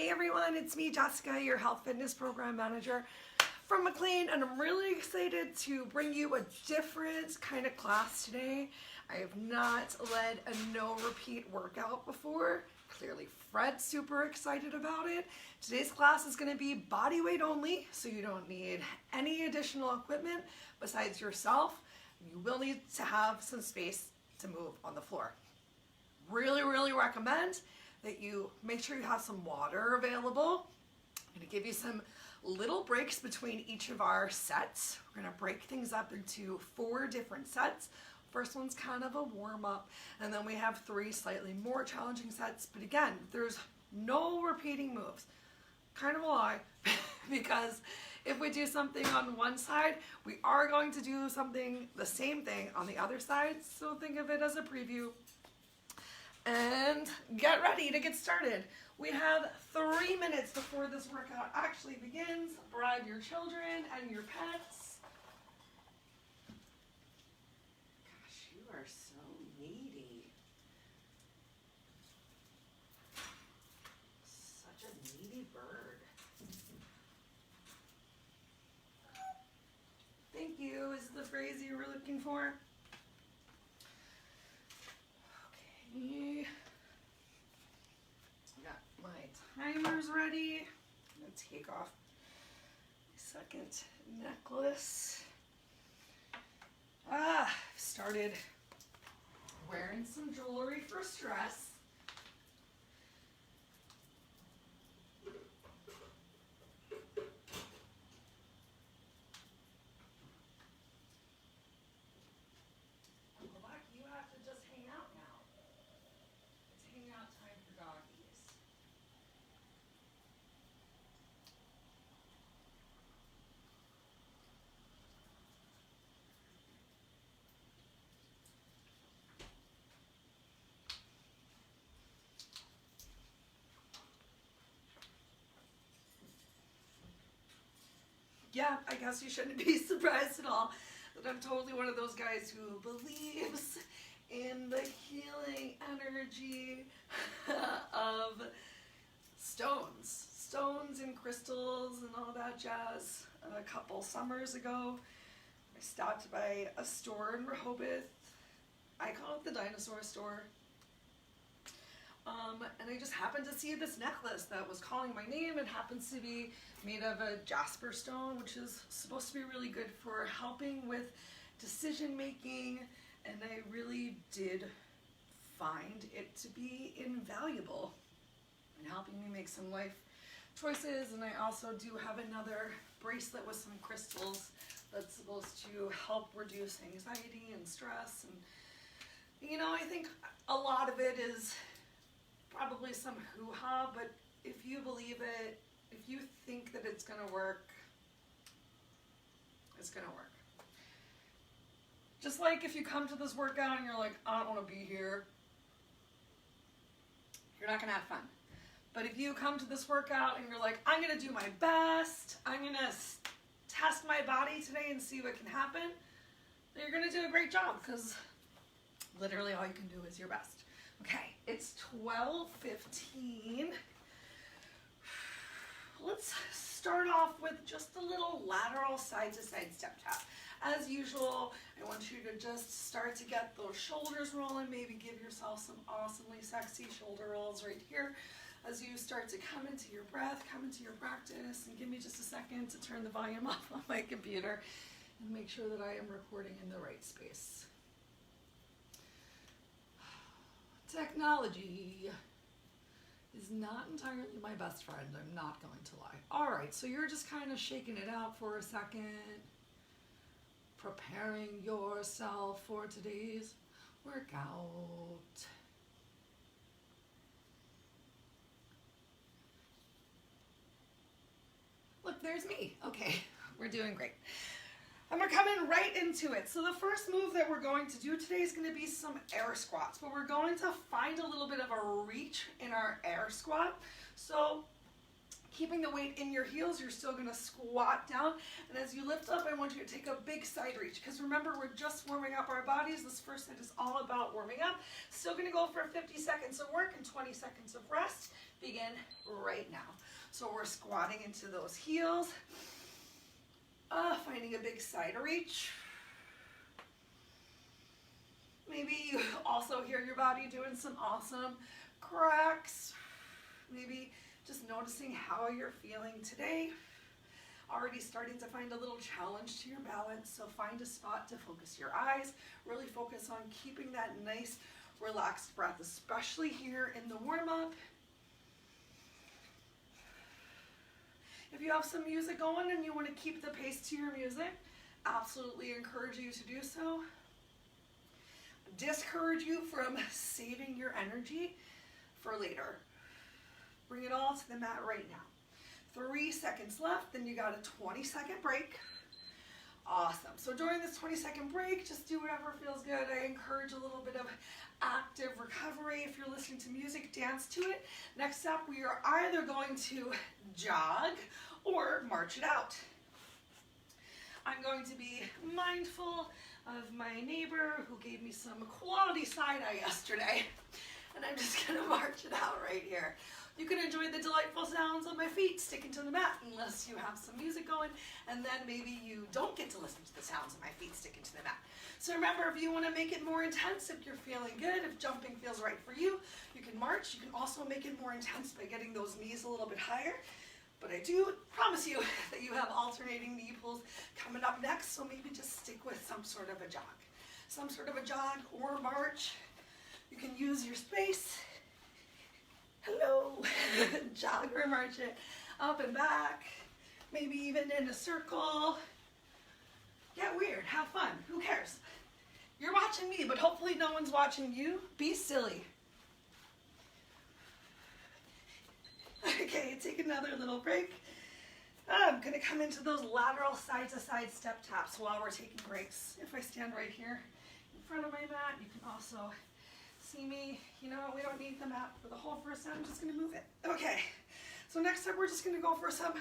Hey everyone, it's me, Jessica, your health fitness program manager from McLean, and I'm really excited to bring you a different kind of class today. I have not led a no repeat workout before. Clearly Fred's super excited about it. Today's class is going to be body weight only, so you don't need any additional equipment besides yourself. You will need to have some space to move on the floor. Really recommend that you make sure you have some water available. I'm going to give you some little breaks between each of our sets. We're going to break things up into 4 different sets. First one's kind of a warm-up, and then we have 3 slightly more challenging sets. But again, there's no repeating moves. Kind of a lie, because if we do something on one side, we are going to do the same thing on the other side. So think of it as a preview. And get ready to get started. We have 3 minutes before this workout actually begins. Bribe your children and your pets. Gosh, you are so needy. Such a needy bird. Thank you is the phrase you were looking for. Okay. Got my timers ready. I'm going to take off my second necklace. Started wearing some jewelry for stress. You have to just hang out now. It's hangout time for doggies. Yeah, I guess you shouldn't be surprised at all that I'm totally one of those guys who believes in the healing energy of stones and crystals and all that jazz. A couple summers ago, I stopped by a store in Rehoboth. I call it the dinosaur store. And I just happened to see this necklace that was calling my name. It happens to be made of a jasper stone, which is supposed to be really good for helping with decision making, and I really did find it to be invaluable in helping me make some life choices. And I also do have another bracelet with some crystals that's supposed to help reduce anxiety and stress. And you know, I think a lot of it is probably some hoo-ha, but if you believe it, if you think that it's gonna work, it's gonna work. Just like if you come to this workout and you're like, I don't want to be here, you're not gonna have fun. But if you come to this workout and you're like, I'm gonna do my best, I'm gonna test my body today and see what can happen, then you're gonna do a great job, because literally all you can do is your best. Okay, it's 12:15. Let's start off with just a little lateral side-to-side step tap. As usual, I want you to just start to get those shoulders rolling. Maybe give yourself some awesomely sexy shoulder rolls right here as you start to come into your breath, come into your practice. And give me just a second to turn the volume off on my computer and make sure that I am recording in the right space. Technology is not entirely my best friend, I'm not going to lie. All right, so you're just kind of shaking it out for a second, preparing yourself for today's workout. Look, there's me. Okay, we're doing great. And we're coming right into it. So the first move that we're going to do today is going to be some air squats, but we're going to find a little bit of a reach in our air squat. So keeping the weight in your heels, you're still going to squat down. And as you lift up, I want you to take a big side reach, because remember, we're just warming up our bodies. This first set is all about warming up. Still going to go for 50 seconds of work and 20 seconds of rest. Begin right now. So we're squatting into those heels, finding a big side reach. Maybe you also hear your body doing some awesome cracks. Maybe just noticing how you're feeling today. Already starting to find a little challenge to your balance, so find a spot to focus your eyes. Really focus on keeping that nice, relaxed breath, especially here in the warm-up. If you have some music going and you want to keep the pace to your music, absolutely encourage you to do so. Discourage you from saving your energy for later. Bring it all to the mat right now. 3 seconds left, then you got a 20-second break. Awesome. So during this 20-second break, just do whatever feels good. I encourage a little bit of active recovery. If you're listening to music, dance to it. Next up, we are either going to jog or march it out. I'm going to be mindful of my neighbor who gave me some quality side-eye yesterday, and I'm just going to march it out right here. You can enjoy the delightful sounds of my feet sticking to the mat unless you have some music going, and then maybe you don't get to listen to the sounds of my feet sticking to the mat. So remember, if you want to make it more intense, if you're feeling good, if jumping feels right for you, you can march. You can also make it more intense by getting those knees a little bit higher. But I do promise you that you have alternating knee pulls coming up next, so maybe just stick with some sort of a jog. Some sort of a jog or march. You can use your space. Hello. Jog or march it up and back. Maybe even in a circle. Get weird. Have fun. Who cares? You're watching me, but hopefully no one's watching you. Be silly. Okay, take another little break. I'm going to come into those lateral side-to-side step taps while we're taking breaks. If I stand right here in front of my mat, you can also see me. You know, we don't need the mat for the whole first set. I'm just going to move it. Okay, so next up, we're just going to go for some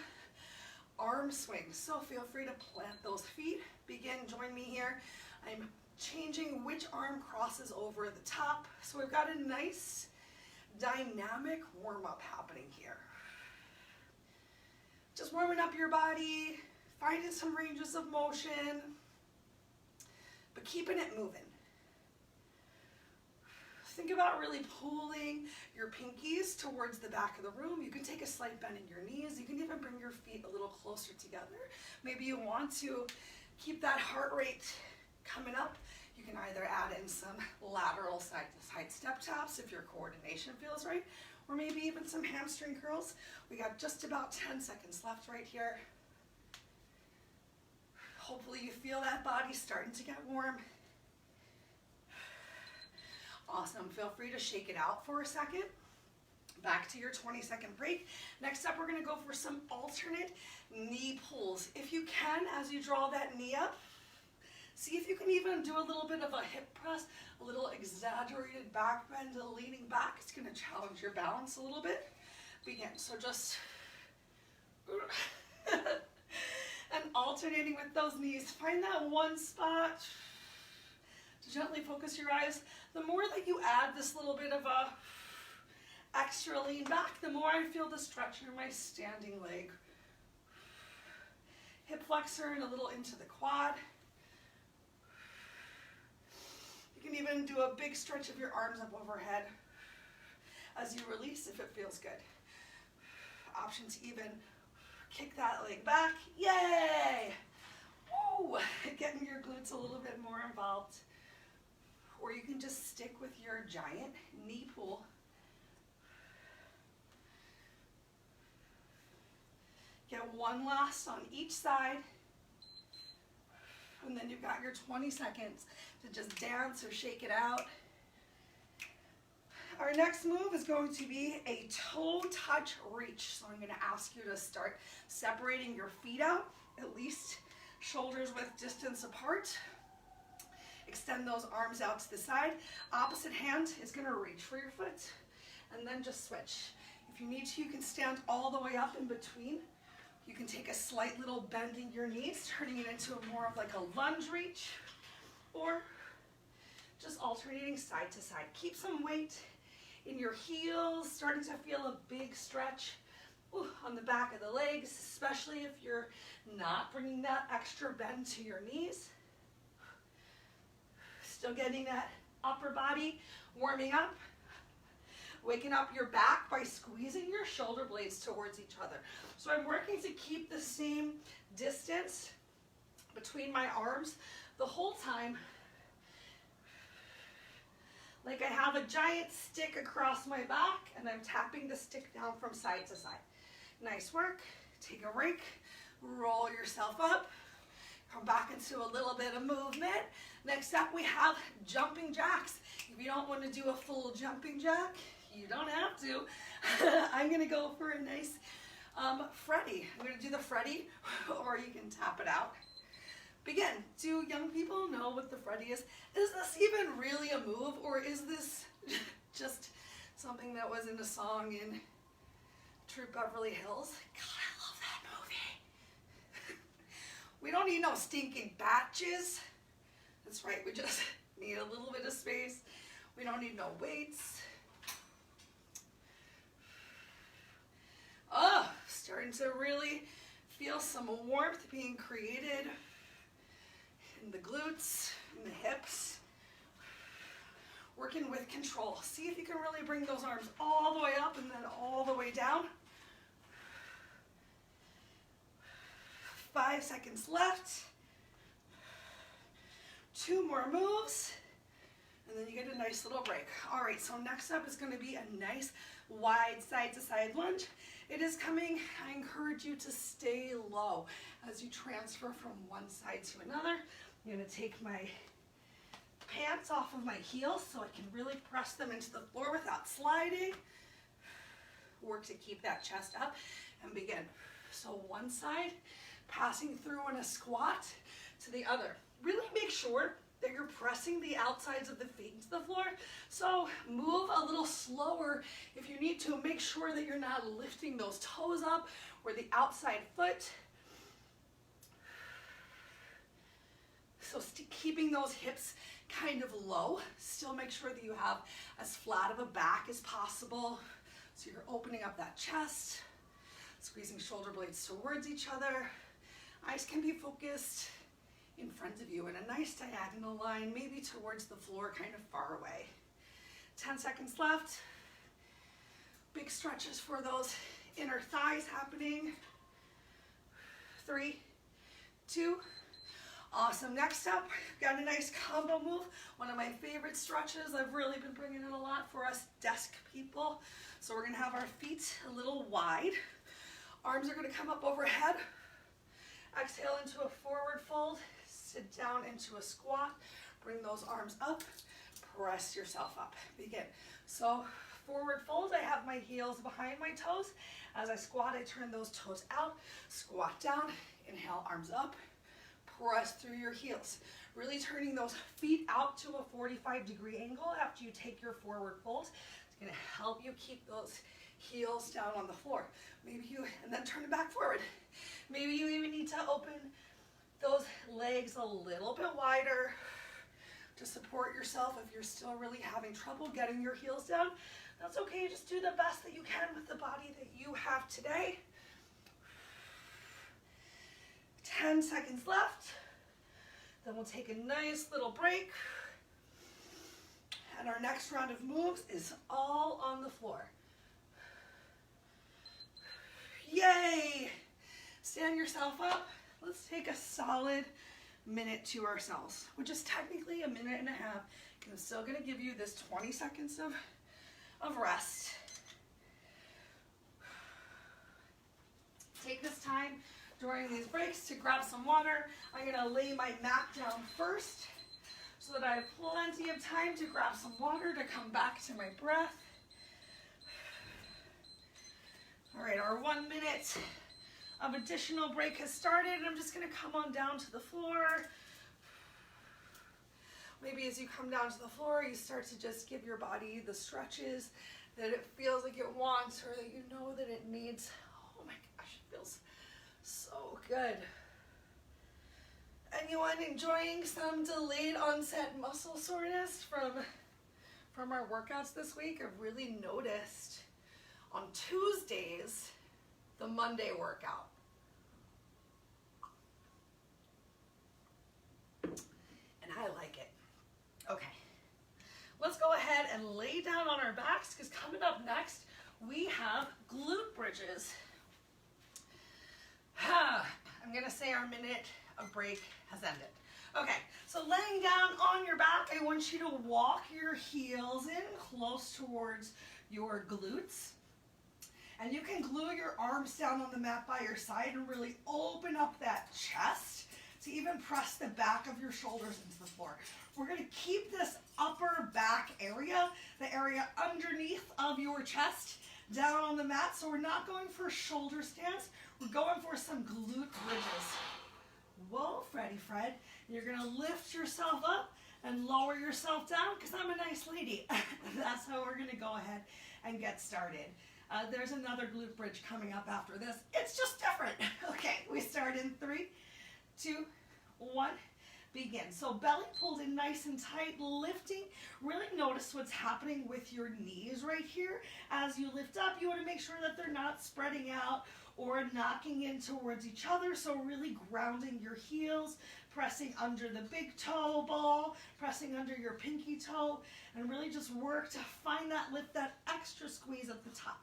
arm swings. So feel free to plant those feet. Begin, join me here. I'm changing which arm crosses over the top. So we've got a nice dynamic warm-up happening here. Just warming up your body, finding some ranges of motion, but keeping it moving. Think about really pulling your pinkies towards the back of the room. You can take a slight bend in your knees. You can even bring your feet a little closer together. Maybe you want to keep that heart rate coming up. You can either add in some lateral side-to-side step taps if your coordination feels right, or maybe even some hamstring curls. We got just about 10 seconds left right here. Hopefully you feel that body starting to get warm. Awesome. Feel free to shake it out for a second. Back to your 20-second break. Next up, we're going to go for some alternate knee pulls. If you can, as you draw that knee up, see if you can even do a little bit of a hip press, a little exaggerated back bend, leaning back. It's going to challenge your balance a little bit. Begin. So just and alternating with those knees. Find that one spot to gently focus your eyes. The more that you add this little bit of a extra lean back, the more I feel the stretch in my standing leg. Hip flexor and a little into the quad. You can even do a big stretch of your arms up overhead as you release if it feels good. Option to even kick that leg back. Yay! Woo! Getting your glutes a little bit more involved. Or you can just stick with your giant knee pull. Get one last on each side. And then you've got your 20 seconds to just dance or shake it out. Our next move is going to be a toe touch reach. So I'm going to ask you to start separating your feet out, at least shoulders width distance apart. Extend those arms out to the side. Opposite hand is going to reach for your foot. And then just switch. If you need to, you can stand all the way up in between. You can take a slight little bend in your knees, turning it into more of like a lunge reach, or just alternating side to side. Keep some weight in your heels, starting to feel a big stretch on the back of the legs, especially if you're not bringing that extra bend to your knees. Still getting that upper body warming up. Waking up your back by squeezing your shoulder blades towards each other. So I'm working to keep the same distance between my arms the whole time, like I have a giant stick across my back and I'm tapping the stick down from side to side. Nice work. Take a break, roll yourself up, come back into a little bit of movement. Next up we have jumping jacks. If you don't want to do a full jumping jack, you don't have to. I'm going to go for a nice Freddy. I'm going to do the Freddy, or you can tap it out. Begin. Do young people know what the Freddy is? Is this even really a move, or is this just something that was in a song in Troop Beverly Hills? God, I love that movie. We don't need no stinking batches. That's right, we just need a little bit of space. We don't need no weights. Oh, starting to really feel some warmth being created in the glutes, in the hips. Working with control. See if you can really bring those arms all the way up and then all the way down. 5 seconds left. 2 more moves. And then you get a nice little break. All right, so next up is going to be a nice wide side-to-side lunge. It is coming. I encourage you to stay low as you transfer from one side to another. I'm going to take my pants off of my heels so I can really press them into the floor without sliding. Work to keep that chest up and begin. So one side, passing through in a squat to the other. Really make sure that you're pressing the outsides of the feet into the floor. So move a little slower if you need to. Make sure that you're not lifting those toes up or the outside foot. So keeping those hips kind of low. Still make sure that you have as flat of a back as possible. So you're opening up that chest, squeezing shoulder blades towards each other. Eyes can be focused in front of you in a nice diagonal line, maybe towards the floor, kind of far away. 10 seconds left. Big stretches for those inner thighs happening. 3, 2, awesome. Next up, got a nice combo move. One of my favorite stretches. I've really been bringing it a lot for us desk people. So we're gonna have our feet a little wide. Arms are gonna come up overhead. Exhale into a forward fold. Sit down into a squat. Bring those arms up. Press yourself up. Begin. So forward fold, I have my heels behind my toes. As I squat, I turn those toes out. Squat down. Inhale, arms up. Press through your heels. Really turning those feet out to a 45-degree angle after you take your forward fold. It's going to help you keep those heels down on the floor. And then turn it back forward. Maybe you even need to open those legs a little bit wider to support yourself if you're still really having trouble getting your heels down. That's okay, just do the best that you can with the body that you have today. 10 seconds left. Then we'll take a nice little break. And our next round of moves is all on the floor. Yay! Stand yourself up. Let's take a solid minute to ourselves, which is technically a minute and a half. I'm still gonna give you this 20 seconds of rest. Take this time during these breaks to grab some water. I'm gonna lay my mat down first so that I have plenty of time to grab some water to come back to my breath. All right, our 1 minute of additional break has started. I'm just gonna come on down to the floor. Maybe as you come down to the floor, you start to just give your body the stretches that it feels like it wants or that you know that it needs. Oh my gosh, it feels so good. Anyone enjoying some delayed onset muscle soreness from from our workouts this week, I've really noticed on Tuesdays, the Monday workout. And I like it. Okay, let's go ahead and lay down on our backs because coming up next, we have glute bridges. I'm gonna say our minute of break has ended. Okay, so laying down on your back, I want you to walk your heels in close towards your glutes. And you can glue your arms down on the mat by your side and really open up that chest to even press the back of your shoulders into the floor. We're gonna keep this upper back area, the area underneath of your chest, down on the mat. So we're not going for a shoulder stance, we're going for some glute bridges. Whoa, Freddy Fred. You're gonna lift yourself up and lower yourself down because I'm a nice lady. That's how we're gonna go ahead and get started. There's another glute bridge coming up after this. It's just different. Okay, we start in 3, 2, 1, begin. So belly pulled in nice and tight, lifting. Really notice what's happening with your knees right here. As you lift up, you want to make sure that they're not spreading out or knocking in towards each other. So really grounding your heels, pressing under the big toe ball, pressing under your pinky toe, and really just work to find that lift, that extra squeeze at the top.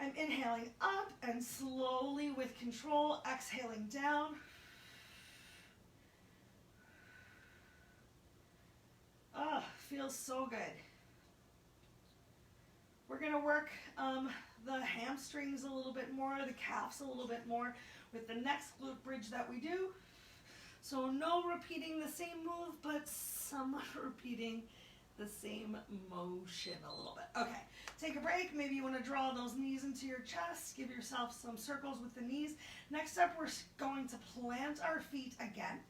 I'm inhaling up and slowly with control, exhaling down. Ah, feels so good. We're gonna work the hamstrings a little bit more, the calves a little bit more with the next glute bridge that we do. So no repeating the same move, but somewhat repeating the same motion a little bit. Okay, take a break. Maybe you want to draw those knees into your chest. Give yourself some circles with the knees. Next up, we're going to plant our feet again.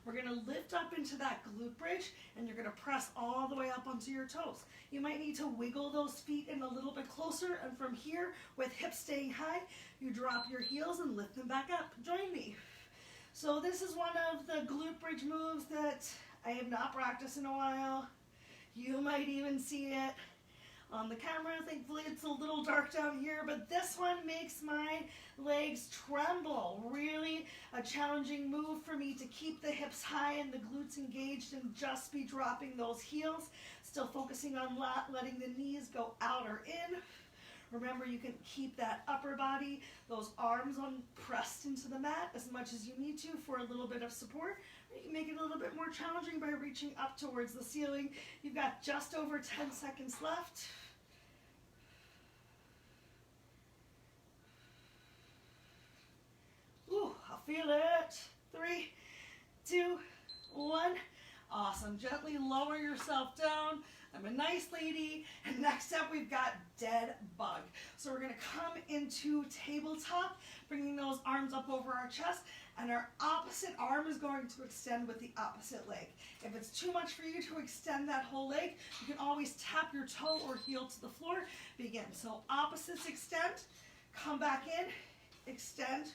We're going to lift up into that glute bridge, and you're going to press all the way up onto your toes. You might need to wiggle those feet in a little bit closer, and from here, with hips staying high, you drop your heels and lift them back up. Join me. So this is one of the glute bridge moves that I have not practiced in a while. You might even see it on the camera. Thankfully, it's a little dark down here, but this one makes my legs tremble. Really a challenging move for me to keep the hips high and the glutes engaged and just be dropping those heels. Still focusing on letting the knees go out or in. Remember, you can keep that upper body, those arms pressed into the mat as much as you need to for a little bit of support. You can make it a little bit more challenging by reaching up towards the ceiling. You've got just over 10 seconds left. Ooh, I feel it. 3, 2, 1. Awesome. Gently lower yourself down. I'm a nice lady. And next up, we've got dead bug. So we're going to come into tabletop, bringing those arms up over our chest, and our opposite arm is going to extend with the opposite leg. If it's too much for you to extend that whole leg, you can always tap your toe or heel to the floor. Begin. So opposites extend, come back in, extend,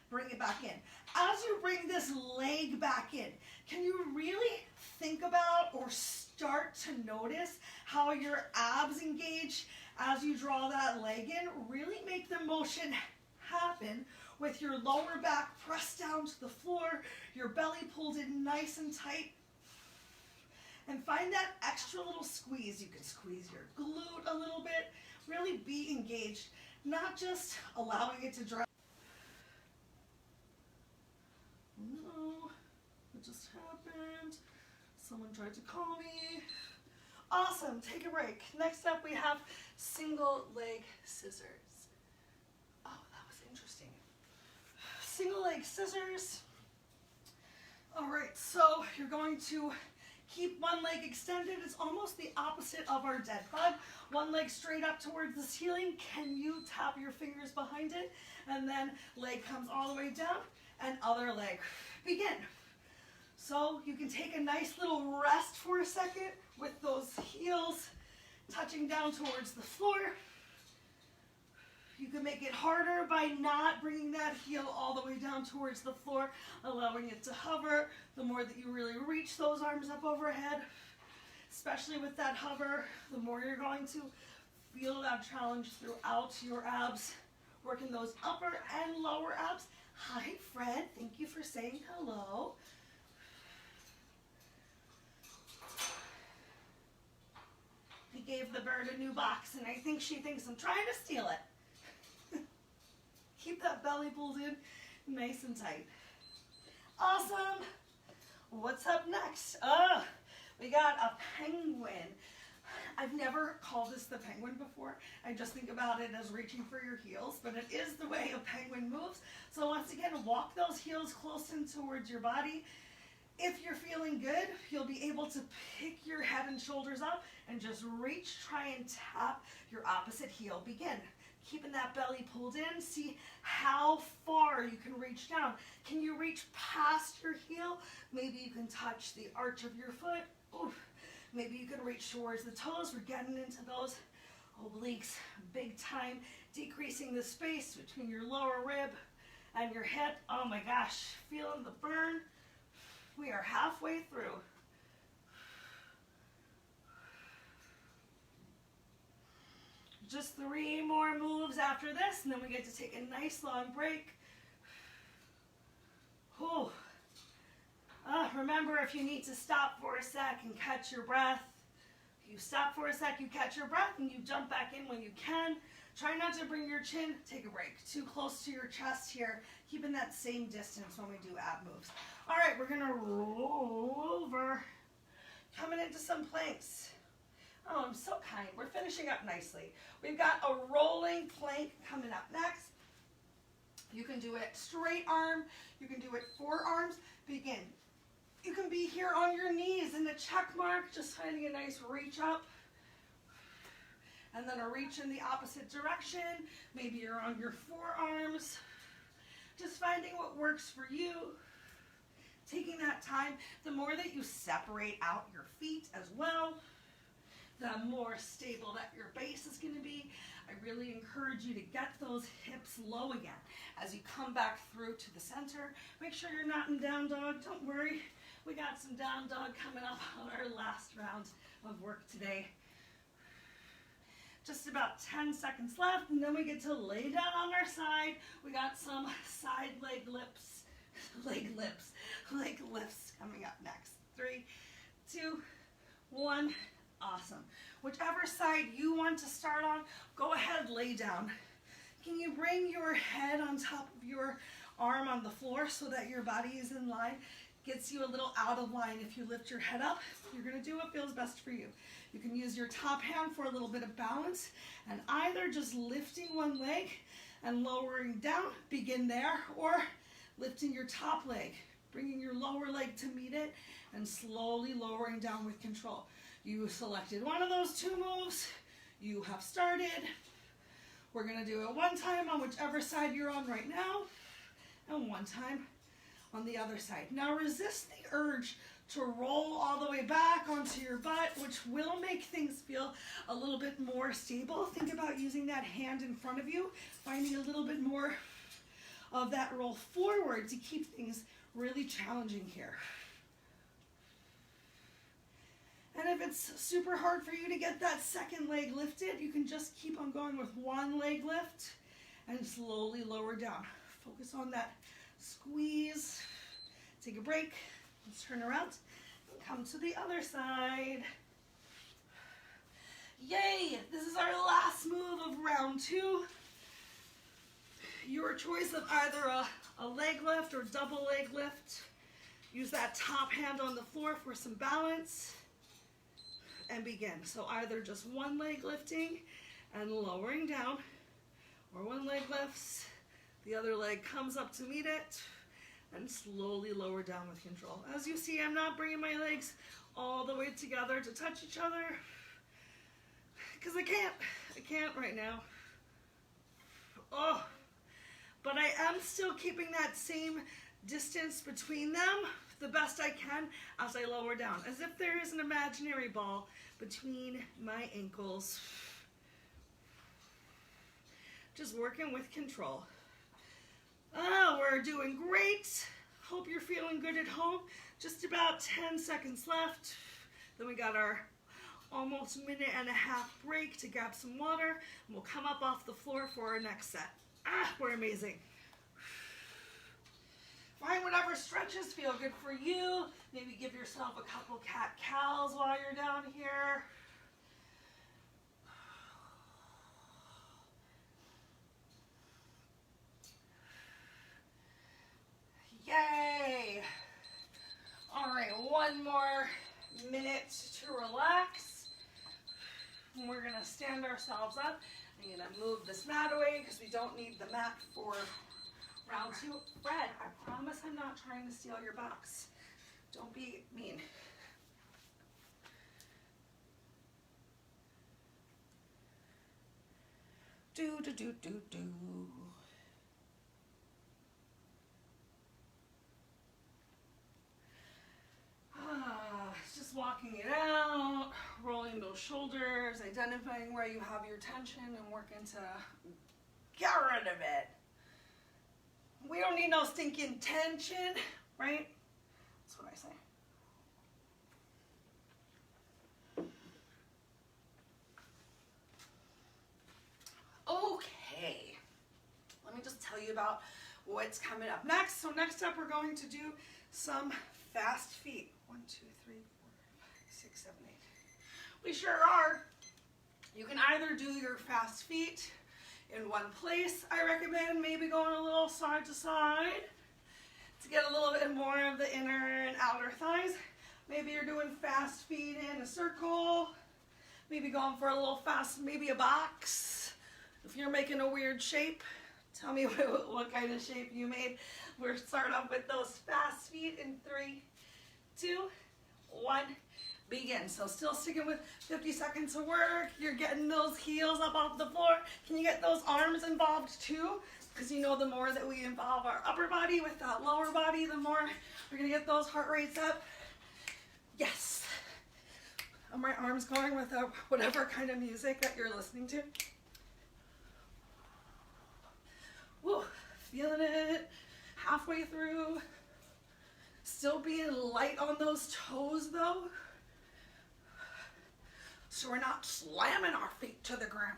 bring it back in. As you bring this leg back in, can you really think about or start to notice how your abs engage as you draw that leg in? Really make the motion happen with your lower back pressed down to the floor, your belly pulled in nice and tight. And find that extra little squeeze. You can squeeze your glute a little bit. Really be engaged, not just allowing it to dry. No, what just happened? Someone tried to call me. Awesome, take a break. Next up we have single leg scissors. Oh, that was interesting. Single leg scissors. All right, so you're going to keep one leg extended. It's almost the opposite of our dead bug. One leg straight up towards the ceiling. Can you tap your fingers behind it? And then leg comes all the way down. And other leg. Begin. So you can take a nice little rest for a second with those heels touching down towards the floor. You can make it harder by not bringing that heel all the way down towards the floor, allowing it to hover. The more that you really reach those arms up overhead, especially with that hover, the more you're going to feel that challenge throughout your abs, working those upper and lower abs. Hi, Fred. Thank you for saying hello. He gave the bird a new box, and I think she thinks I'm trying to steal it. Keep that belly pulled in nice and tight. Awesome. What's up next? Oh, we got a penguin. I've never called this the penguin before. I just think about it as reaching for your heels, but it is the way a penguin moves. So once again, walk those heels close in towards your body. If you're feeling good, you'll be able to pick your head and shoulders up and just reach, try and tap your opposite heel. Begin. Keeping that belly pulled in. See how far you can reach down. Can you reach past your heel? Maybe you can touch the arch of your foot. Oof. Maybe you can reach towards the toes. We're getting into those obliques big time, decreasing the space between your lower rib and your hip. Oh my gosh, feeling the burn. We are halfway through. Just 3 more moves after this, and then we get to take a nice long break. Whew. Remember, if you need to stop for a sec and catch your breath, you stop for a sec, you catch your breath, and you jump back in when you can. Try not to bring your chin, take a break, too close to your chest here, keeping that same distance when we do ab moves. All right, we're gonna roll over, coming into some planks. Oh, I'm so kind. We're finishing up nicely. We've got a rolling plank coming up next. You can do it straight arm. You can do it forearms. Begin. You can be here on your knees in the check mark, just finding a nice reach up. And then a reach in the opposite direction. Maybe you're on your forearms. Just finding what works for you. Taking that time. The more that you separate out your feet as well, the more stable that your base is going to be. I really encourage you to get those hips low again as you come back through to the center. Make sure you're not in down dog. Don't worry. We got some down dog coming up on our last round of work today. Just about 10 seconds left, and then we get to lay down on our side. We got some side leg lifts coming up next. 3, 2, 1. Awesome. Whichever side you want to start on, go ahead, lay down. Can you bring your head on top of your arm on the floor so that your body is in line? Gets you a little out of line. If you lift your head up, you're going to do what feels best for you. You can use your top hand for a little bit of balance, and either just lifting one leg and lowering down, begin there, or lifting your top leg, bringing your lower leg to meet it, and slowly lowering down with control. You selected one of those 2 moves. You have started. We're going to do it one time on whichever side you're on right now, and one time on the other side. Now resist the urge to roll all the way back onto your butt, which will make things feel a little bit more stable. Think about using that hand in front of you, finding a little bit more of that roll forward to keep things really challenging here. And if it's super hard for you to get that second leg lifted, you can just keep on going with one leg lift and slowly lower down. Focus on that squeeze. Take a break. Let's turn around and come to the other side. Yay! This is our last move of round 2. Your choice of either a leg lift or double leg lift. Use that top hand on the floor for some balance. And begin. So either just one leg lifting and lowering down, or one leg lifts, the other leg comes up to meet it, and slowly lower down with control. As you see, I'm not bringing my legs all the way together to touch each other, because I can't right now. Oh, but I am still keeping that same distance between them the best I can as I lower down, as if there is an imaginary ball between my ankles. Just working with control. Oh, we're doing great. Hope you're feeling good at home. Just about 10 seconds left. Then we got our almost minute and a half break to grab some water, and we'll come up off the floor for our next set. We're amazing. Find whatever stretches feel good for you. Maybe give yourself a couple cat-cows while you're down here. Yay! All right, one more minute to relax. And we're gonna stand ourselves up. I'm gonna move this mat away because we don't need the mat for round 2. Fred, I promise I'm not trying to steal your box. Don't be mean. Do. Just walking it out, rolling those shoulders, identifying where you have your tension and working to get rid of it. We don't need no stinking tension, right? That's what I say. Okay, let me just tell you about what's coming up next. So next up, we're going to do some fast feet. 1, 2, 3, 4, 5, 6, 7, 8. We sure are. You can either do your fast feet in one place. I recommend maybe going a little side to side to get a little bit more of the inner and outer thighs. Maybe you're doing fast feet in a circle. Maybe going for a little fast, maybe a box. If you're making a weird shape, tell me what kind of shape you made. We'll start off with those fast feet in 3, 2, 1, begin. So still sticking with 50 seconds of work. You're getting those heels up off the floor. Can you get those arms involved too? Because you know the more that we involve our upper body with that lower body, the more we're gonna get those heart rates up. Yes. Are my arms going with whatever kind of music that you're listening to? Woo, feeling it halfway through. Still being light on those toes though, so we're not slamming our feet to the ground.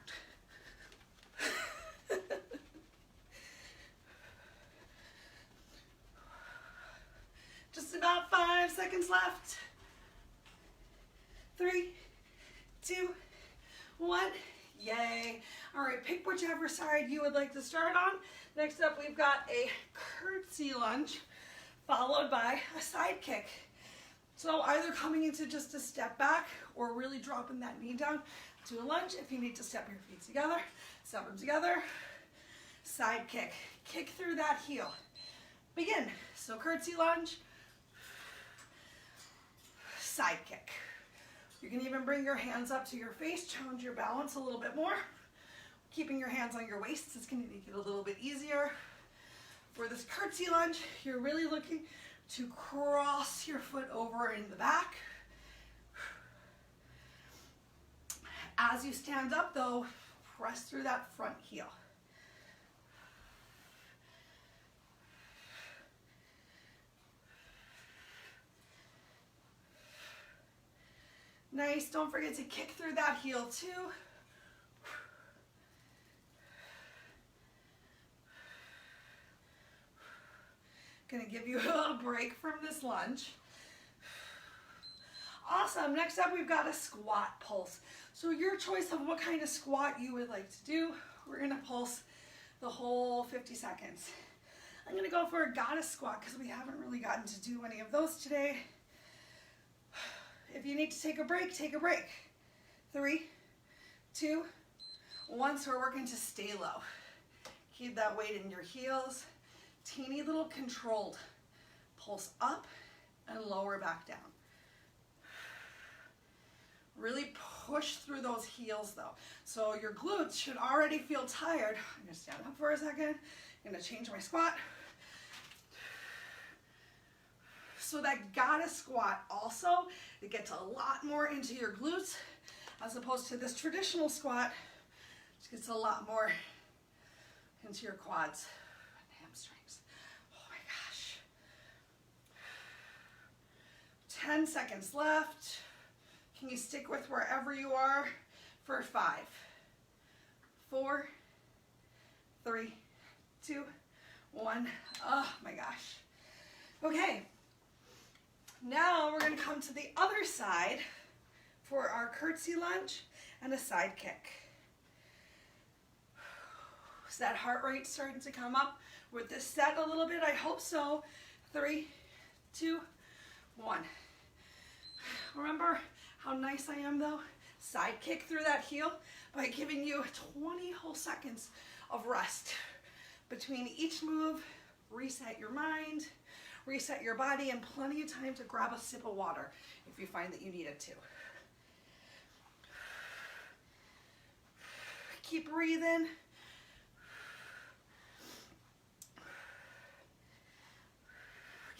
Just about 5 seconds left. 3, 2, 1. Yay. All right, pick whichever side you would like to start on. Next up, we've got a curtsy lunge followed by a side kick. So either coming into just a step back or really dropping that knee down to a lunge. If you need to step your feet together, step them together. Side kick. Kick through that heel. Begin. So curtsy lunge, side kick. You can even bring your hands up to your face, challenge your balance a little bit more. Keeping your hands on your waist is going to make it a little bit easier. For this curtsy lunge, you're really looking to cross your foot over in the back. As you stand up though, press through that front heel. Nice, don't forget to kick through that heel too. Gonna give you a break from this lunge. Awesome, next up we've got a squat pulse. So your choice of what kind of squat you would like to do. We're gonna pulse the whole 50 seconds. I'm gonna go for a goddess squat because we haven't really gotten to do any of those today. If you need to take a break, take a break. 3, 2, 1, so we're working to stay low. Keep that weight in your heels. Teeny little controlled. Pulse up and lower back down. Really push through those heels though. So your glutes should already feel tired. I'm gonna stand up for a second. I'm gonna change my squat. So that goddess squat also, it gets a lot more into your glutes as opposed to this traditional squat, which gets a lot more into your quads and hamstrings. Oh my gosh. 10 seconds left. Can you stick with wherever you are for 5, 4, 3, 2, 1. Oh my gosh. Okay. Now we're going to come to the other side for our curtsy lunge and a side kick. Is that heart rate starting to come up with this set a little bit? I hope so. 3, 2, 1. Remember how nice I am though? Side kick through that heel by giving you 20 whole seconds of rest between each move. Reset your mind, reset your body, and plenty of time to grab a sip of water if you find that you need it to. Keep breathing.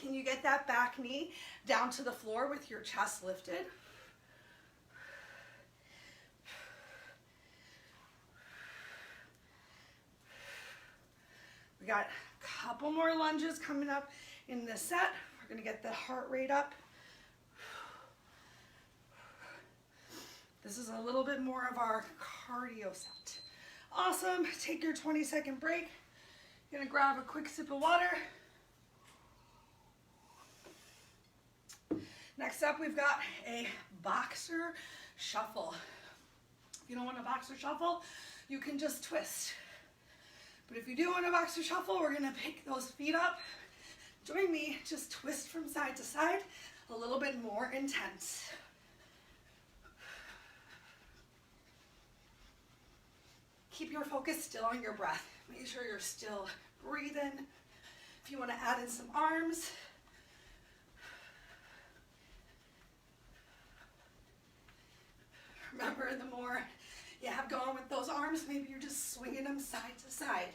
Can you get that back knee down to the floor with your chest lifted? We got a couple more lunges coming up in this set. We're going to get the heart rate up. This is a little bit more of our cardio set. Awesome. Take your 20-second break. You're going to grab a quick sip of water. Next up, we've got a boxer shuffle. If you don't want a boxer shuffle, you can just twist. But if you do want a boxer shuffle, we're gonna pick those feet up. Join me, just twist from side to side, a little bit more intense. Keep your focus still on your breath. Make sure you're still breathing. If you wanna add in some arms, remember, the more you have going with those arms, maybe you're just swinging them side to side.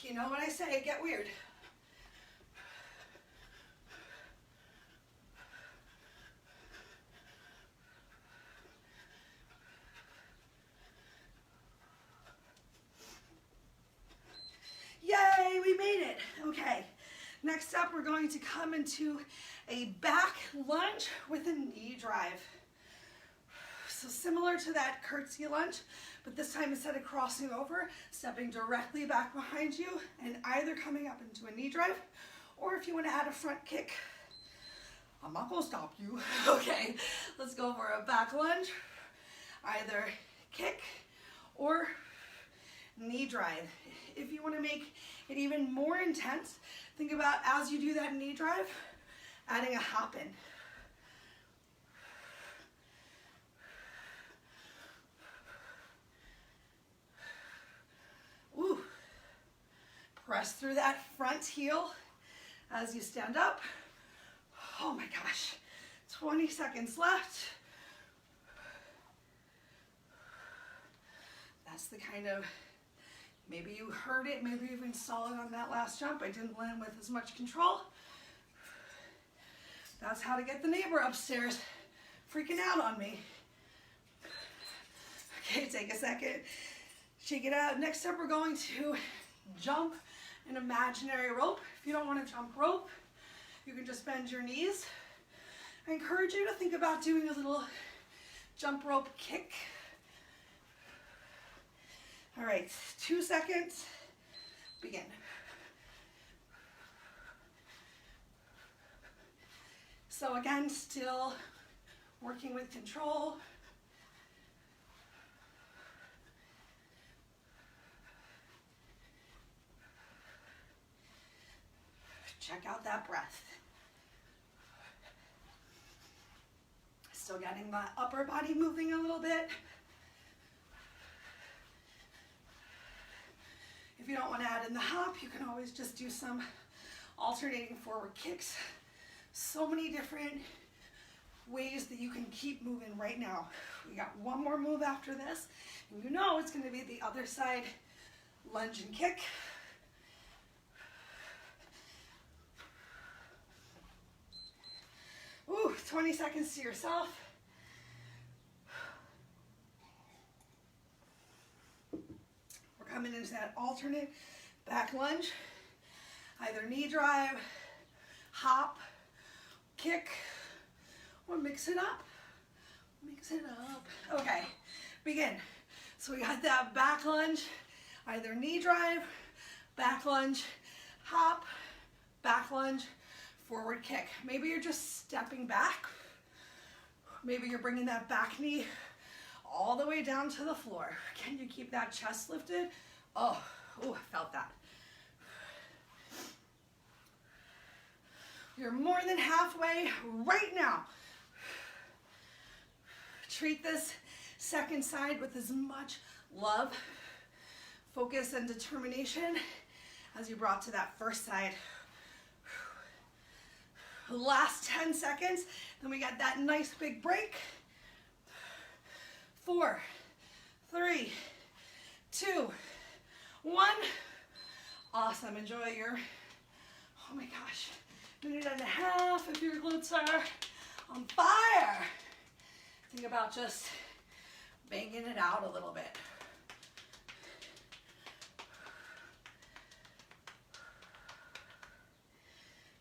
You know what I say, get weird. Yay, we made it. Okay. Next up, we're going to come into a back lunge with a knee drive. So similar to that curtsy lunge, but this time instead of crossing over, stepping directly back behind you and either coming up into a knee drive, or if you want to add a front kick, I'm not going to stop you. Okay, let's go for a back lunge, either kick or knee drive. If you want to make it even more intense, think about as you do that knee drive, adding a hop in. Ooh. Press through that front heel as you stand up. Oh my gosh, 20 seconds left. That's the kind of, maybe you heard it, maybe you even saw it on that last jump. I didn't land with as much control. That's how to get the neighbor upstairs freaking out on me. Okay, take a second. Shake it out. Next up, we're going to jump an imaginary rope. If you don't want to jump rope, you can just bend your knees. I encourage you to think about doing a little jump rope kick. All right, 2 seconds, begin. So again, still working with control. Check out that breath. Still getting the upper body moving a little bit. If you don't want to add in the hop, you can always just do some alternating forward kicks. So many different ways that you can keep moving right now. We got one more move after this, and you know it's going to be the other side lunge and kick. Ooh, 20 seconds to yourself. We're coming into that alternate back lunge. Either knee drive, hop, kick, or mix it up. Mix it up. Okay, begin. So we got that back lunge, either knee drive, back lunge, hop, back lunge, forward kick. Maybe you're just stepping back. Maybe you're bringing that back knee all the way down to the floor. Can you keep that chest lifted? Oh, I felt that. You're more than halfway right now. Treat this second side with as much love, focus, and determination as you brought to that first side. Last 10 seconds, then we got that nice big break. 4, 3, 2, 1. Awesome, enjoy your, oh my gosh, minute and a half if your glutes are on fire. Think about just banging it out a little bit.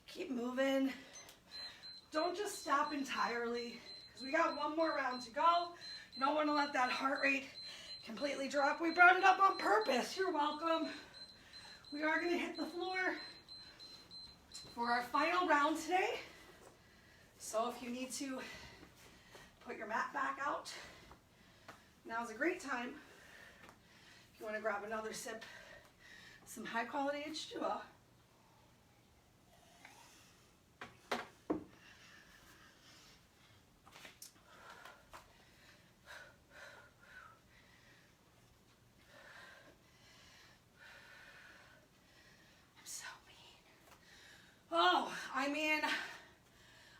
Keep moving. Don't just stop entirely, because we got one more round to go. You don't want to let that heart rate completely drop. We brought it up on purpose. You're welcome. We are going to hit the floor for our final round today. So if you need to put your mat back out, now's a great time. If you want to grab another sip, some high quality H2O.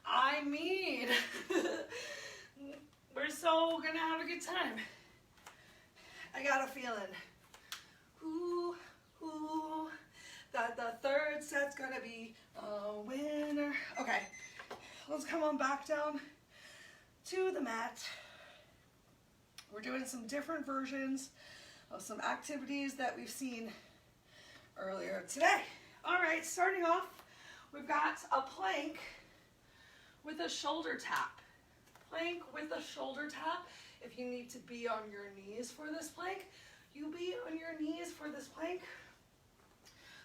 I mean, we're so gonna have a good time. I got a feeling, that the third set's gonna be a winner. Okay, let's come on back down to the mat. We're doing some different versions of some activities that we've seen earlier today. All right, starting off, we've got a plank with a shoulder tap. Plank with a shoulder tap. If you need to be on your knees for this plank, you be on your knees for this plank.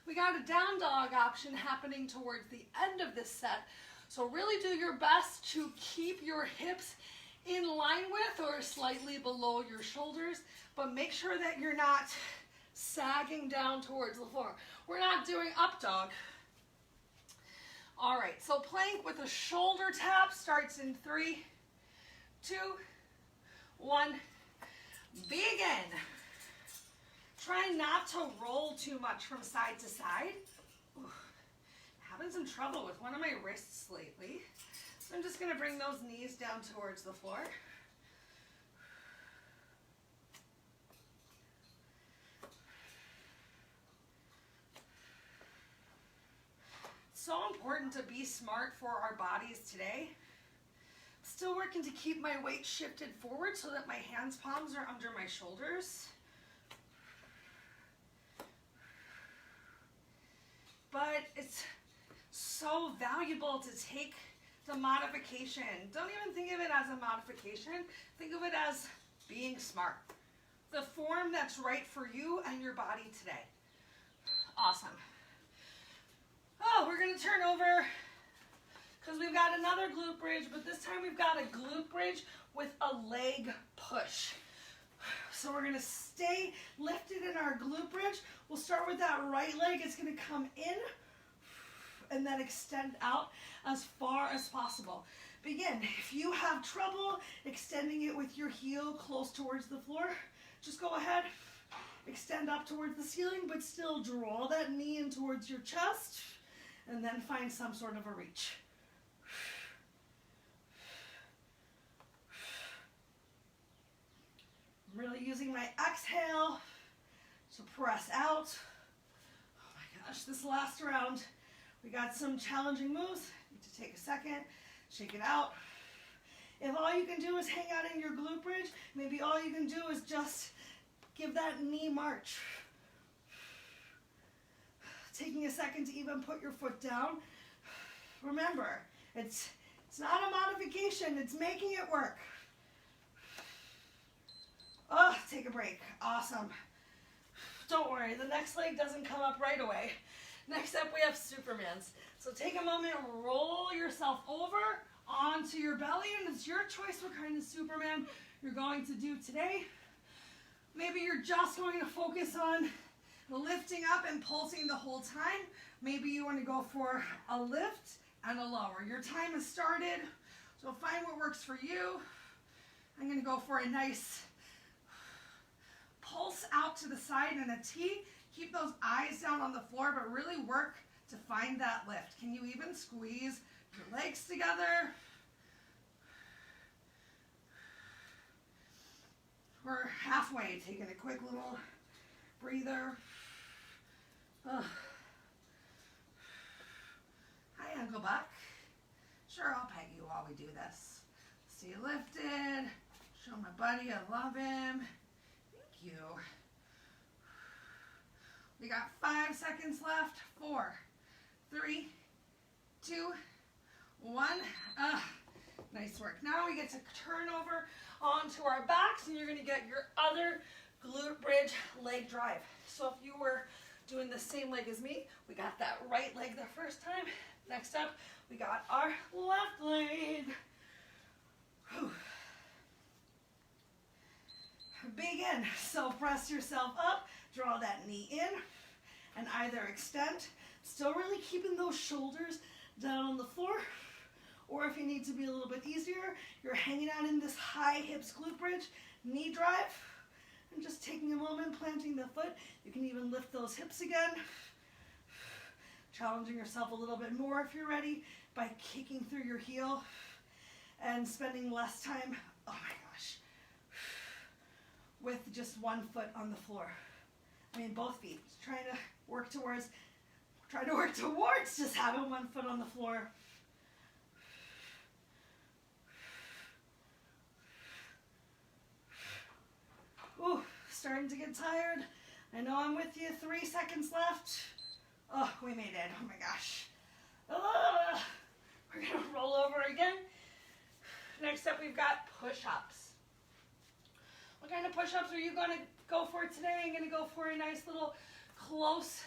We got a down dog option happening towards the end of this set. So really do your best to keep your hips in line with or slightly below your shoulders, but make sure that you're not sagging down towards the floor. We're not doing up dog. All right, so plank with a shoulder tap starts in 3, 2, 1, begin. Try not to roll too much from side to side. Ooh, having some trouble with one of my wrists lately. So I'm just gonna bring those knees down towards the floor. So important to be smart for our bodies today. Still working to keep my weight shifted forward so that my hands, palms are under my shoulders. But it's so valuable to take the modification. Don't even think of it as a modification. Think of it as being smart. The form that's right for you and your body today. Awesome. Oh, we're going to turn over because we've got another glute bridge, but this time we've got a glute bridge with a leg push. So we're going to stay lifted in our glute bridge. We'll start with that right leg. It's going to come in and then extend out as far as possible. Begin. If you have trouble extending it with your heel close towards the floor, just go ahead, extend up towards the ceiling, but still draw that knee in towards your chest, and then find some sort of a reach. I'm really using my exhale to press out. Oh my gosh, this last round, we got some challenging moves. Need to take a second, shake it out. If all you can do is hang out in your glute bridge, maybe all you can do is just give that knee march. taking a second to even put your foot down. Remember, it's not a modification, it's making it work. Oh, take a break. Awesome. Don't worry, the next leg doesn't come up right away. Next up, we have Supermans. So take a moment, roll yourself over onto your belly, and it's your choice what kind of Superman you're going to do today. Maybe you're just going to focus on lifting up and pulsing the whole time. Maybe you want to go for a lift and a lower. Your time has started, so find what works for you. I'm going to go for a nice pulse out to the side in a T. Keep those eyes down on the floor, but really work to find that lift. Can you even squeeze your legs together? We're halfway, taking a quick little breather. Ugh. Hi, Uncle Buck. Sure, I'll pet you while we do this. Stay lifted. Show my buddy I love him. Thank you. We got 5 seconds left. 4, 3, 2, 1. Nice work. Now we get to turn over onto our backs, and you're going to get your other glute bridge leg drive. So if you were doing the same leg as me, we got that right leg the first time. Next up, we got our left leg. Whew. Begin. So press yourself up, draw that knee in, and either extend, still really keeping those shoulders down on the floor, or if you need to be a little bit easier, you're hanging out in this high hips glute bridge, knee drive, and just taking a moment, planting the foot. You can even lift those hips again, challenging yourself a little bit more if you're ready by kicking through your heel and spending less time, oh my gosh, with just one foot on the floor. I mean, both feet. Try to work towards just having one foot on the floor. Ooh, starting to get tired. I know I'm with you. 3 seconds left. Oh, we made it. Oh my gosh. We're gonna roll over again. Next up, we've got push-ups. What kind of push-ups are you gonna go for today? I'm gonna go for a nice little close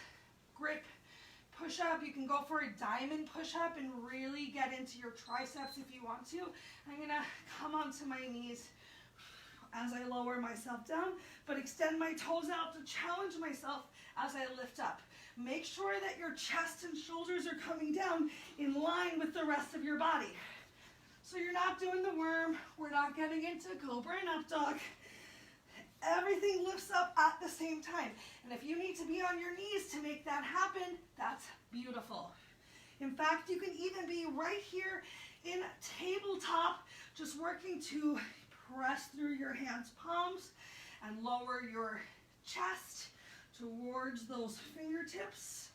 grip push-up. You can go for a diamond push-up and really get into your triceps if you want to. I'm gonna come onto my knees as I lower myself down, but extend my toes out to challenge myself as I lift up. Make sure that your chest and shoulders are coming down in line with the rest of your body. So you're not doing the worm, we're not getting into cobra and up dog. Everything lifts up at the same time. And if you need to be on your knees to make that happen, that's beautiful. In fact, you can even be right here in tabletop, just working to press through your hands, palms, and lower your chest towards those fingertips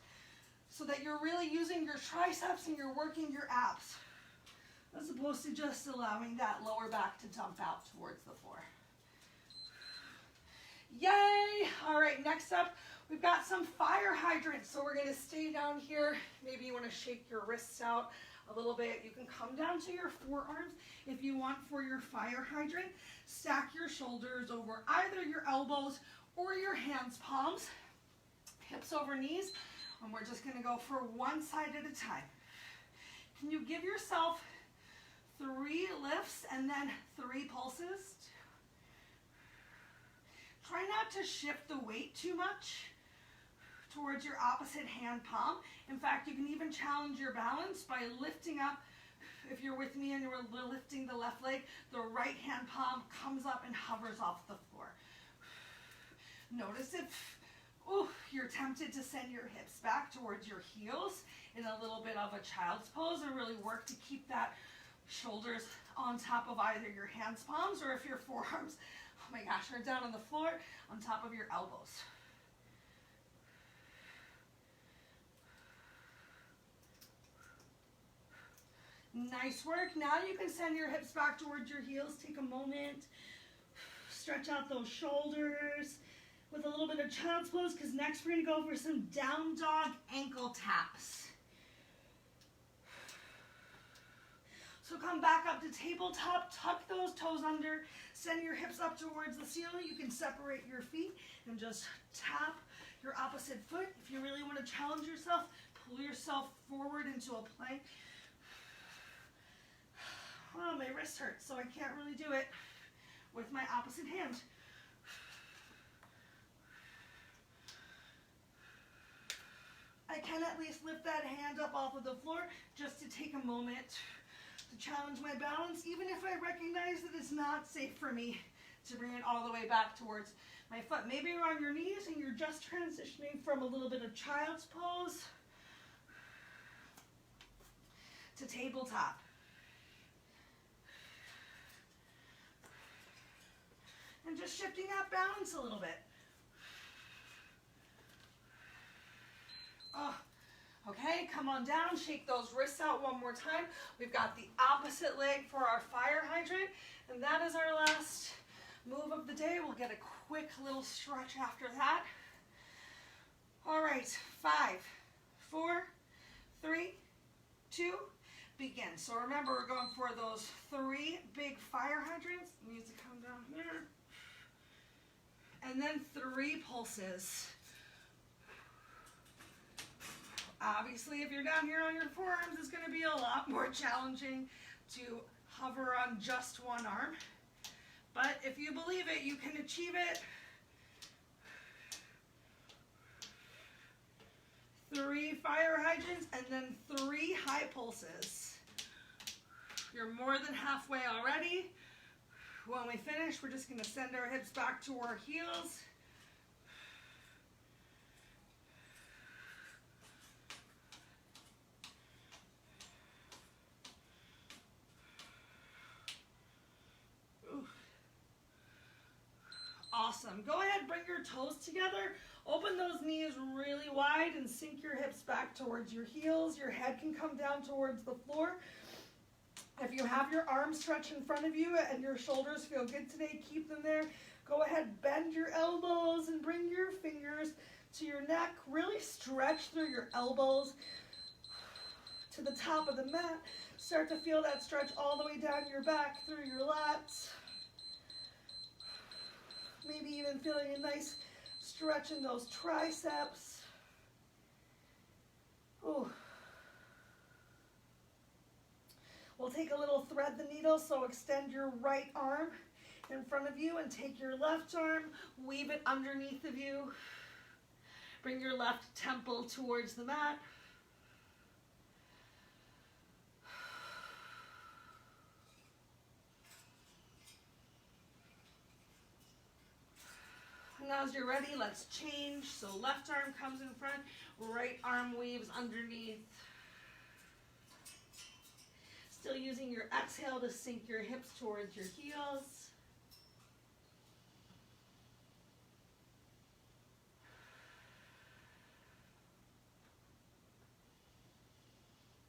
so that you're really using your triceps and you're working your abs, as opposed to just allowing that lower back to dump out towards the floor. Yay! All right, next up, we've got some fire hydrants. So we're gonna stay down here. Maybe you wanna shake your wrists out a little bit. You can come down to your forearms if you want for your fire hydrant. Stack your shoulders over either your elbows or your hands, palms, hips over knees, and we're just gonna go for one side at a time. Can you give yourself 3 lifts and then 3 pulses? Try not to shift the weight too much towards your opposite hand palm. In fact, you can even challenge your balance by lifting up. If you're with me and you're lifting the left leg, the right hand palm comes up and hovers off the floor. Notice if you're tempted to send your hips back towards your heels in a little bit of a child's pose, and really work to keep that shoulders on top of either your hands, palms, or if your forearms, oh my gosh, are down on the floor on top of your elbows. Nice work. Now you can send your hips back towards your heels. Take a moment, stretch out those shoulders, with a little bit of child's pose, because next we're going to go for some down dog ankle taps. So come back up to tabletop, tuck those toes under, send your hips up towards the ceiling. You can separate your feet and just tap your opposite foot. If you really want to challenge yourself, pull yourself forward into a plank. Oh, my wrist hurts, so I can't really do it with my opposite hand. I can at least lift that hand up off of the floor just to take a moment to challenge my balance, even if I recognize that it's not safe for me to bring it all the way back towards my foot. Maybe you're on your knees and you're just transitioning from a little bit of child's pose to tabletop. And just shifting that balance a little bit. Oh, okay, come on down, shake those wrists out one more time. We've got the opposite leg for our fire hydrant, and that is our last move of the day. We'll get a quick little stretch after that. All right, 5, 4, 3, 2, begin. So remember, we're going for those 3 big fire hydrants. It needs to come down here. And then 3 pulses. Obviously, if you're down here on your forearms, it's going to be a lot more challenging to hover on just one arm. But if you believe it, you can achieve it. 3 fire hydrants and then 3 high pulses. You're more than halfway already. When we finish, we're just going to send our hips back to our heels. Awesome. Go ahead, bring your toes together. Open those knees really wide and sink your hips back towards your heels. Your head can come down towards the floor. If you have your arms stretched in front of you and your shoulders feel good today, keep them there. Go ahead, bend your elbows and bring your fingers to your neck. Really stretch through your elbows to the top of the mat. Start to feel that stretch all the way down your back through your lats. Maybe even feeling a nice stretch in those triceps. Ooh. We'll take a little thread the needle, so extend your right arm in front of you and take your left arm, weave it underneath of you. Bring your left temple towards the mat. Now as you're ready, let's change. So left arm comes in front, right arm weaves underneath. Still using your exhale to sink your hips towards your heels.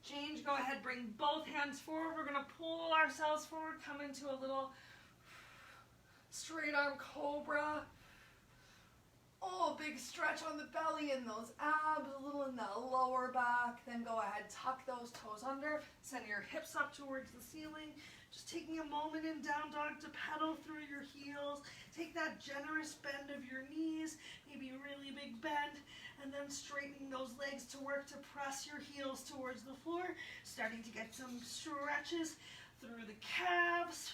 Change, go ahead, bring both hands forward. We're gonna pull ourselves forward, come into a little straight arm cobra. Oh, big stretch on the belly and those abs, a little in the lower back. Then go ahead, tuck those toes under, send your hips up towards the ceiling. Just taking a moment in down dog to pedal through your heels. Take that generous bend of your knees, maybe a really big bend, and then straightening those legs to work to press your heels towards the floor. Starting to get some stretches through the calves.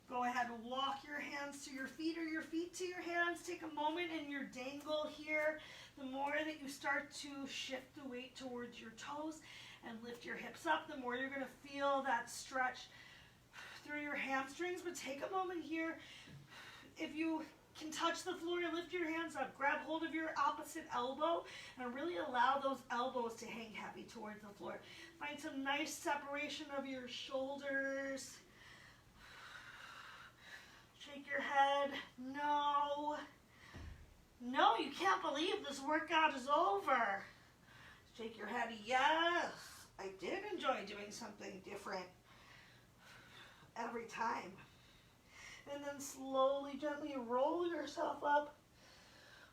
Go ahead and walk your hands to your feet or your feet to your hands. Take a moment in your dangle here. The more that you start to shift the weight towards your toes and lift your hips up, the more you're going to feel that stretch through your hamstrings. But take a moment here. If you can touch the floor, lift your hands up. Grab hold of your opposite elbow and really allow those elbows to hang heavy towards the floor. Find some nice separation of your shoulders. Shake your head. No. No, you can't believe this workout is over. Shake your head. Yes, I did enjoy doing something different every time. And then slowly, gently roll yourself up.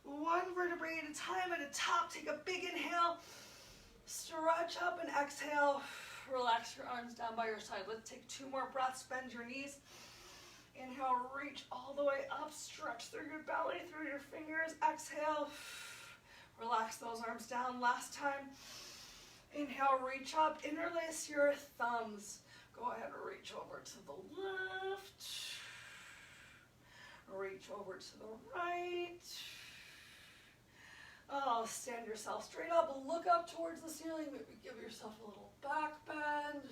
One vertebrae at a time at the top. Take a big inhale. Stretch up and exhale. Relax your arms down by your side. Let's take 2 more breaths. Bend your knees. Inhale, reach all the way up. Stretch through your belly, through your fingers. Exhale. Relax those arms down. Last time. Inhale, reach up. Interlace your thumbs. Go ahead and reach over to the left. Reach over to the right. Oh, stand yourself straight up. Look up towards the ceiling. Maybe give yourself a little back bend.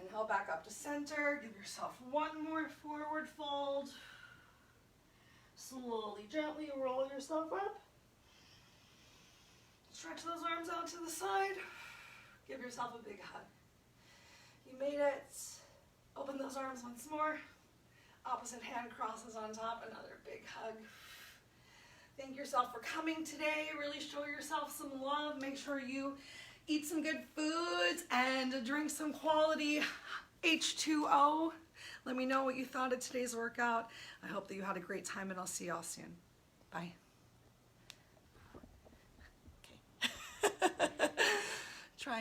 Inhale back up to center. Give yourself 1 more forward fold. Slowly, gently roll yourself up. Stretch those arms out to the side. Give yourself a big hug. You made it. Open those arms once more. Opposite hand crosses on top. Another big hug. Thank yourself for coming today. Really show yourself some love. Make sure you eat some good foods and drink some quality H2O. Let me know what you thought of today's workout. I hope that you had a great time, and I'll see y'all soon. Bye.